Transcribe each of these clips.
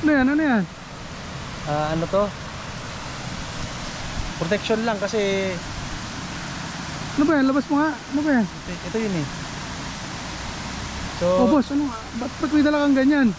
Ano yan? Ano yan? Ano to? Protection lang kasi... Ano ba yan? Labas mo nga. Ano ba yan? Ito yun eh. So... Oh boss, ano? Ba't may dala kang ganyan?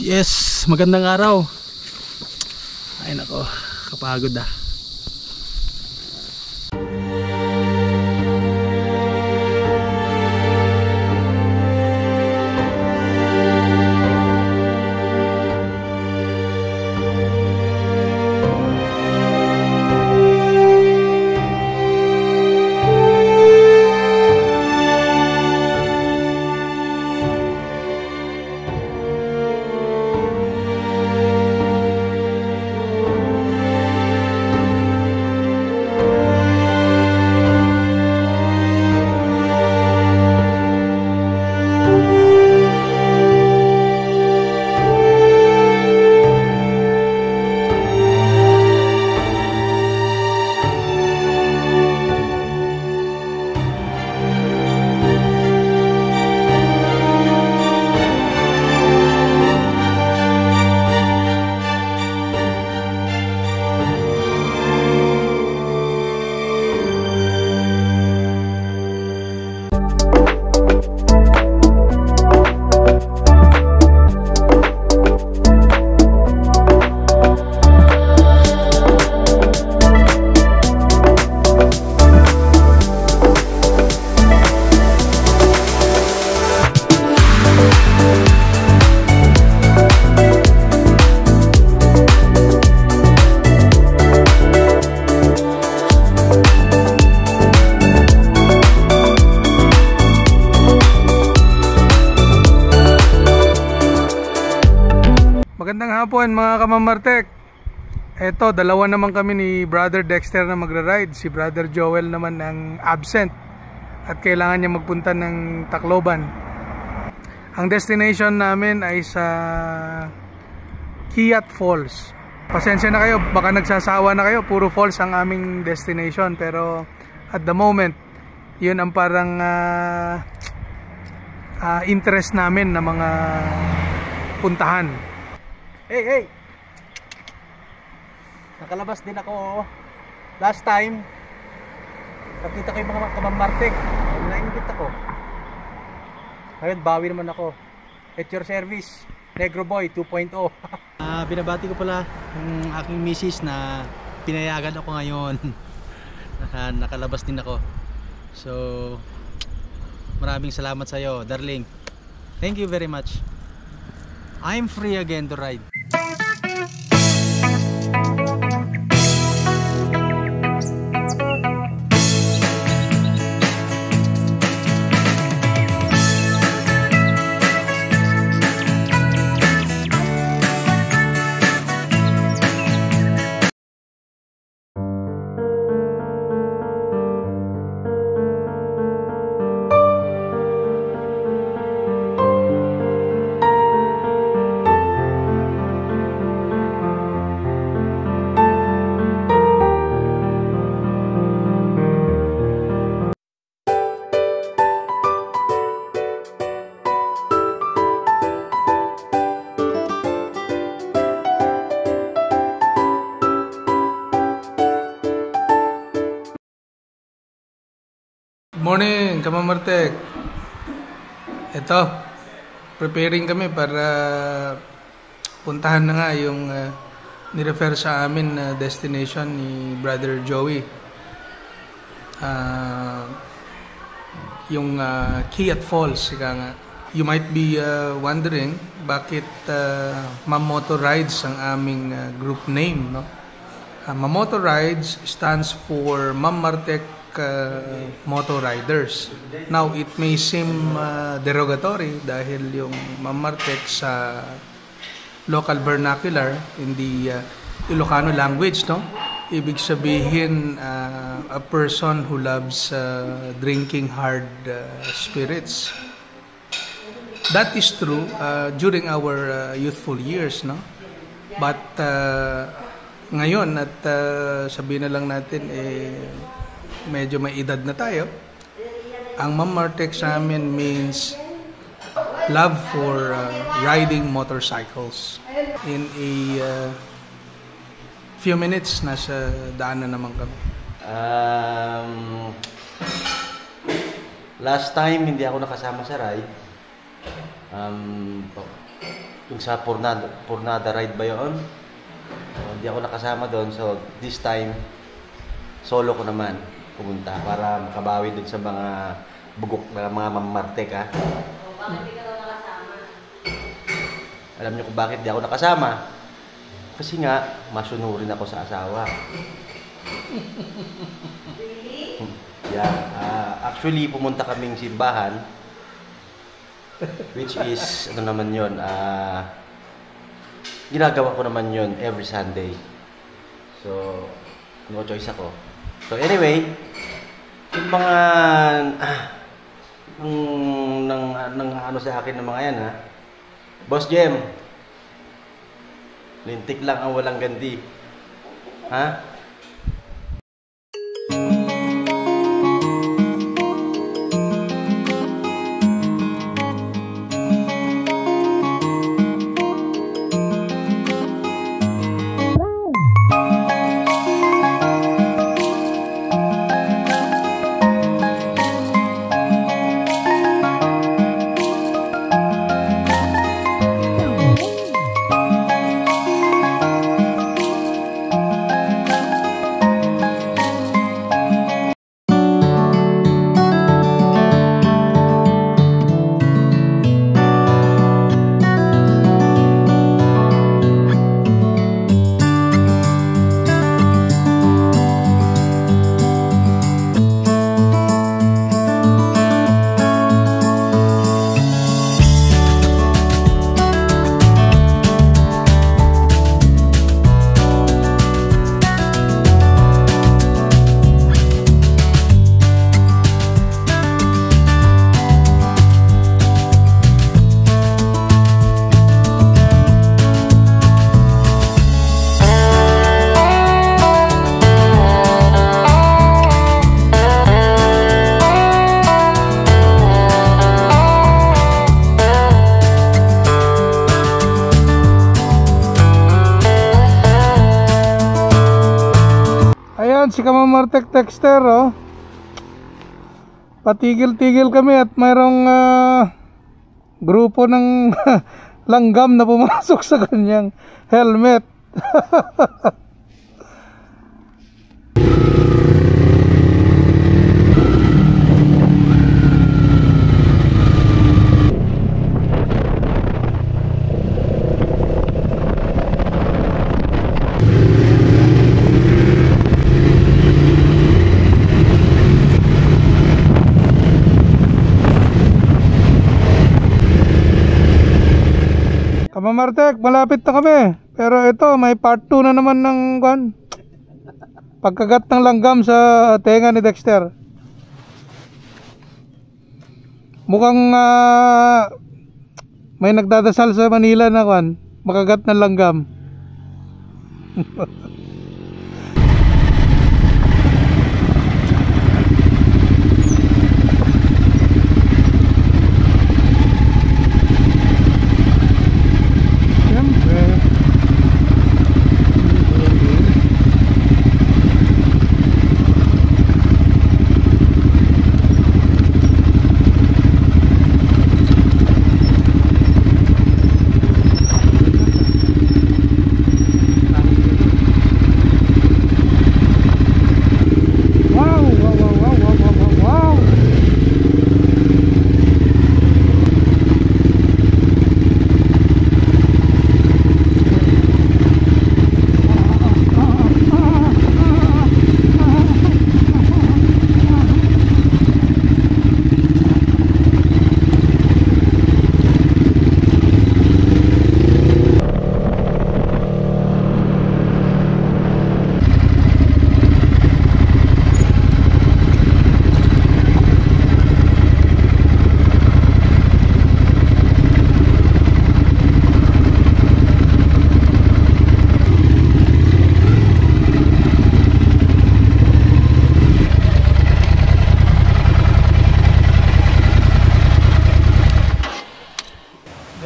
Yes, magandang araw. Ay nako, kapagod ah. Magandang hapon mga kamamartek. Eto, dalawa naman kami ni Brother Dexter na magra-ride. Si Brother Joel naman ang absent at kailangan niya magpunta ng Tacloban. Ang destination namin ay sa Kiat Falls. Pasensya na kayo, baka nagsasawa na kayo, puro falls ang aming destination. Pero at the moment, yun ang parang interest namin na mga puntahan. Hey! Nakalabas din ako last time. Nakita ko yung mga kamamartek. Nainggit ako. Ngayon, bawi naman ako. At your service, Negro Boy 2.0. Binabati ko pala yung aking misis na pinayagan ako ngayon. Nakalabas din ako. So maraming salamat sa iyo, darling. Thank you very much. I'm free again to ride. Morning, Kamamartek. Ito, preparing kami para puntahan na nga yung nirefer sa amin na destination ni Brother Joey. Yung Kiat Falls, ika nga. You might be wondering bakit Mamoto Rides ang aming group name, no? Mamoto Rides stands for Mamartek Moto Riders. Now, it may seem derogatory dahil yung Mamartek sa local vernacular in the Ilocano language, no? Ibig sabihin, a person who loves drinking hard spirits. That is true during our youthful years, no? But ngayon, at sabihin na lang natin, medyo may edad na tayo. Ang Mamartek sa amin means love for riding motorcycles. In a few minutes, nasa daan na naman kami. Last time, hindi ako nakasama sa ride. Yung sa Pornada ride ba yun? Hindi ako nakasama doon. So, this time, solo ko naman pumunta para makabawi dun sa mga bugok na mga Mamartek, ha? Bakit di ka daw nakasama? Alam niyo kung bakit di ako nakasama? Kasi nga, masunurin ako sa asawa. Really? Yeah. Actually, pumunta kaming simbahan, which is, ano naman yun, ginagawa ko naman yun every Sunday. So, no choice ako. So anyway, yung mga nang ano sa akin ng mga yan, ha. Boss Jem, lintik lang ang walang ganti. Ha? Ayan, si Kamamartek Texter, oh. Patigil-tigil kami at mayroong grupo ng langgam na pumasok sa kanyang helmet. Martek, malapit na kami. Pero ito, may part 2 na naman ng pagkagat ng langgam sa tenga ni Dexter. Mukhang may nagdadasal sa Manila na makagat ng langgam.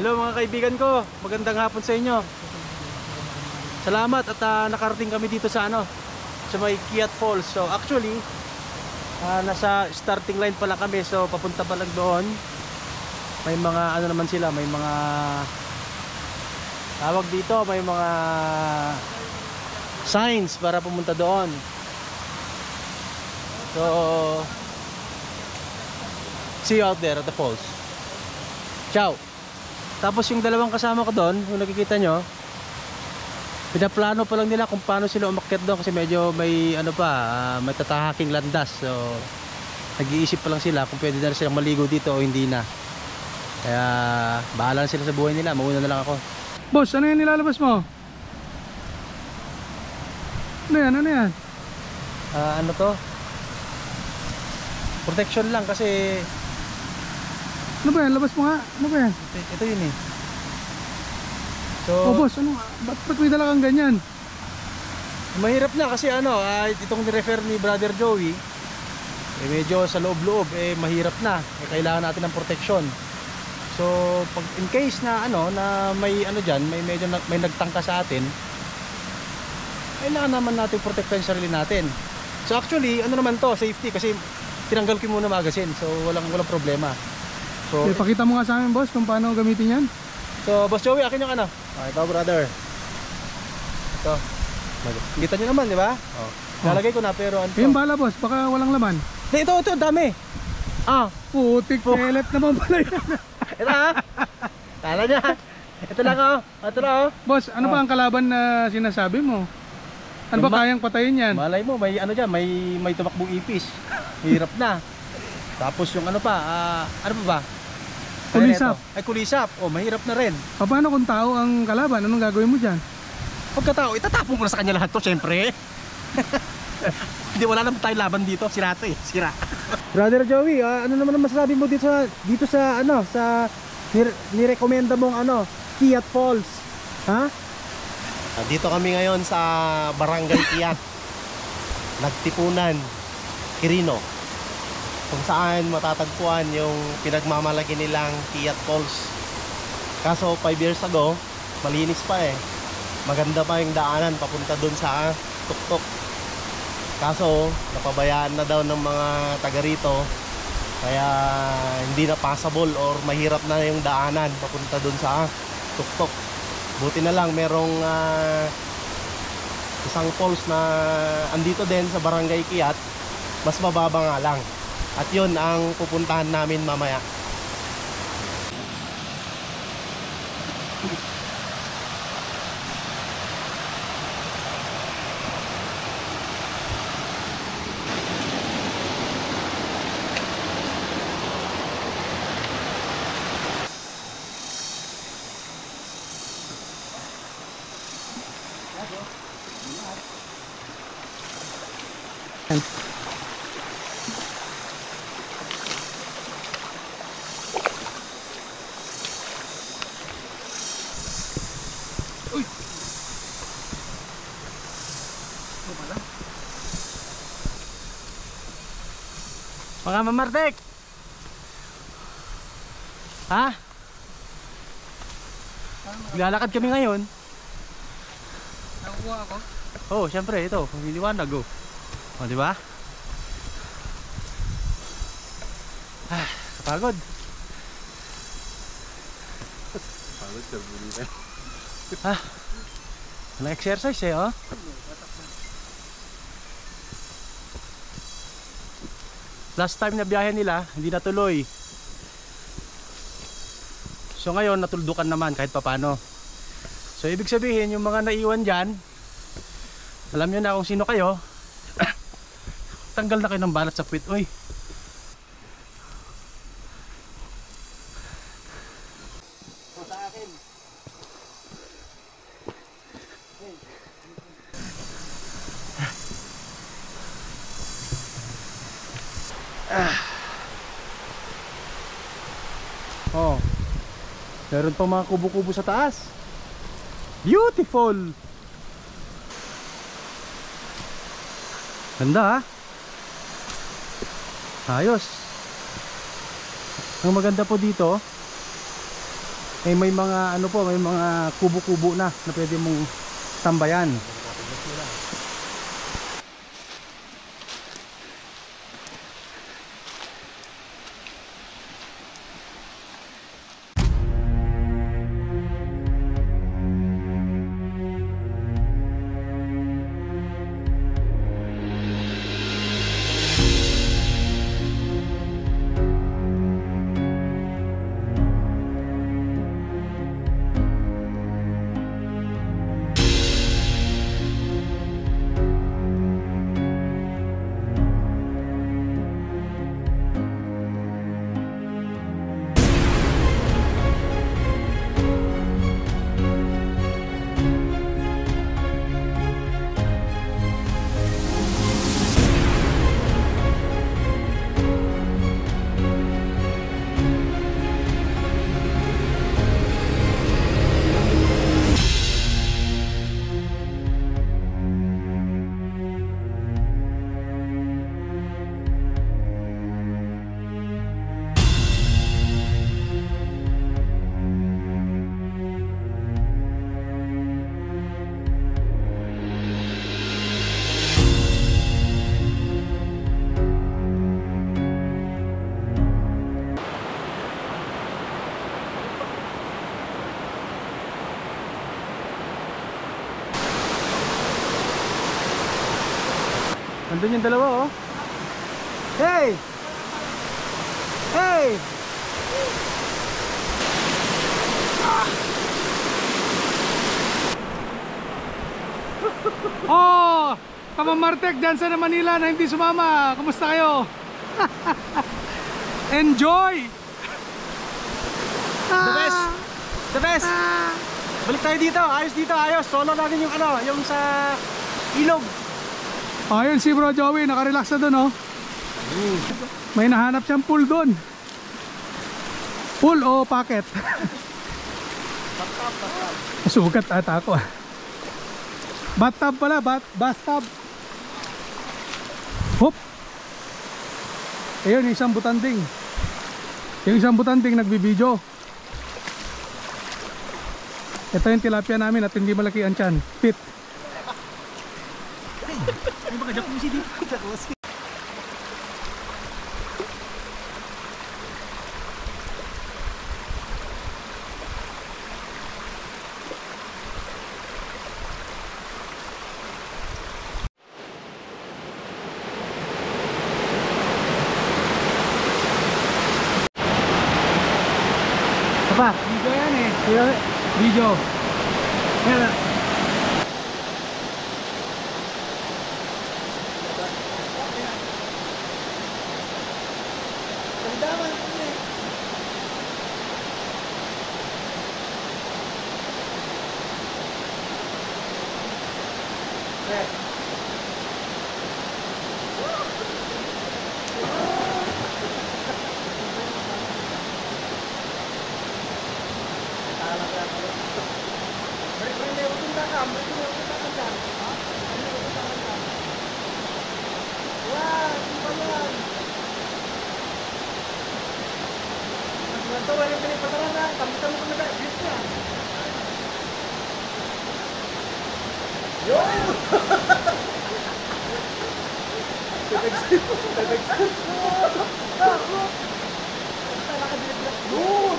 Hello mga kaibigan ko, magandang hapon sa inyo. Salamat at nakarating kami dito sa sa may Kiat Falls. So actually, nasa starting line pala kami. So papunta pa lang doon. May mga naman sila, may mga tawag dito, may mga signs para pumunta doon. So see you out there at the falls. Ciao. Tapos yung dalawang kasama ko doon, kung nakikita nyo, pinaplano pa lang nila kung paano sila umakyat doon kasi medyo may may tatahaking landas. So nag-iisip pa lang sila kung pwede na silang maligo dito o hindi na. Kaya bahala na sila sa buhay nila, mauna na lang ako. Boss, ano yan nilalabas mo? Ano yan? Ano yan? Ano to? Protection lang kasi... Ano ba yan? Labas mo nga. Ano ba yan? Ito yun eh. So, oh boss, ano? Ba't may dala kang ganyan? mahirap na kasi itong ni-refer ni Brother Joey, medyo sa loob-loob, mahirap na. Kailangan natin ng protection. So, pag in case na na may dyan, may nagtangka sa atin, kailangan naman natin protektahan yung sarili natin. So actually, naman to, safety kasi tinanggal ko muna magazine. So walang problema. So pakita mo nga sa amin boss kung paano gamitin yan. So Boss Joey, akin yung ito brother. Ito. Kita nyo naman, di ba? Lalagay ko na pero yung bala boss, baka walang laman. Ito, dami. Putik pelet naman pala yan. Ito Kala niya. Ito lang Ito lang Boss, ano ba ang kalaban na sinasabi mo? Ano ba kayang patayin yan? Malay mo, may dyan, may tumakbong ipis. Hirap na. Tapos yung ano pa ba? Kulisap. Ay, kulisap. Mahirap na rin. Paano kung tao ang kalaban? Anong gagawin mo dyan? Pagkatao, itatapon ko na sa kanya lahat to, syempre. Hindi, wala naman tayo laban dito. Sira to sira. Brother Joey, ano naman ang masasabi mo dito sa nirekomenda mong Kiat Falls? Dito kami ngayon sa Barangay Kiat, Nagtipunan, Quirino, kung saan matatagpuan yung pinagmamalaki nilang Kiat Falls. Kaso 5 years ago, malinis pa maganda pa yung daanan papunta dun sa tuktok. Kaso napabayaan na daw ng mga taga rito, kaya hindi na passable or mahirap na yung daanan papunta dun sa tuktok. Buti na lang merong isang falls na andito din sa Barangay Kiat, mas mababa nga lang. At yun ang pupuntahan namin mamaya. Uy! Mga mamartek! Ha? Lalakad kami ngayon. Nakukuha ako. Oh, syempre ito, niliwanag oh. Oh, di ba? Ah, kapagod. Pagod sa buli. Ah. Na-exercise eh, oh. Last time na biyahe nila, hindi natuloy. So ngayon, natuldukan naman kahit papano. So ibig sabihin, yung mga naiwan dyan, alam nyo na kung sino kayo. Tanggal na kayo ng balat sa puwit, uy. Sa akin. Oh. Meron pang mga kubo-kubo sa taas. Beautiful. Ganda ha. Ayos. Ang maganda po dito ay may mga ano po, may mga kubo-kubo na pwede mong tambayan. Nandun yung dalawa oh. Hey! Hey! Oh! Kamamartek dyan sa Manila na hindi sumama. Kumusta kayo? Enjoy! The best! The best! Balik tayo dito, ayos dito, ayos. Solo natin yung ano, yung sa ilog. Ayun si Bro Joey, nakarelax na dun oh. May nahanap siyang pool dun. Pool o packet? Sugat ata ako ah. Bathtub pala, bathtub. Hop. Ayun, isang butanding. Yung isang butanding nagbibideo. Ito yung tilapia namin at hindi malaki ang tiyan. Fit. Ay, baka jacuzzi dito. Jacuzzi. Apa? Video yan eh. Video. Ayan. wala yung pinipataran na. Kami-kami ko nag-adjust na. Yun! Yun!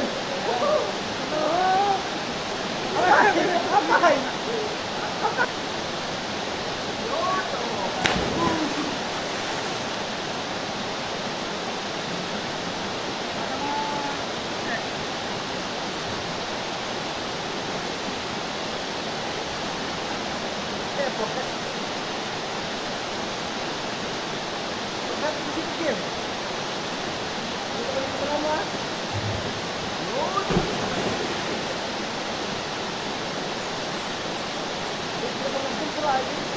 Ay! Right.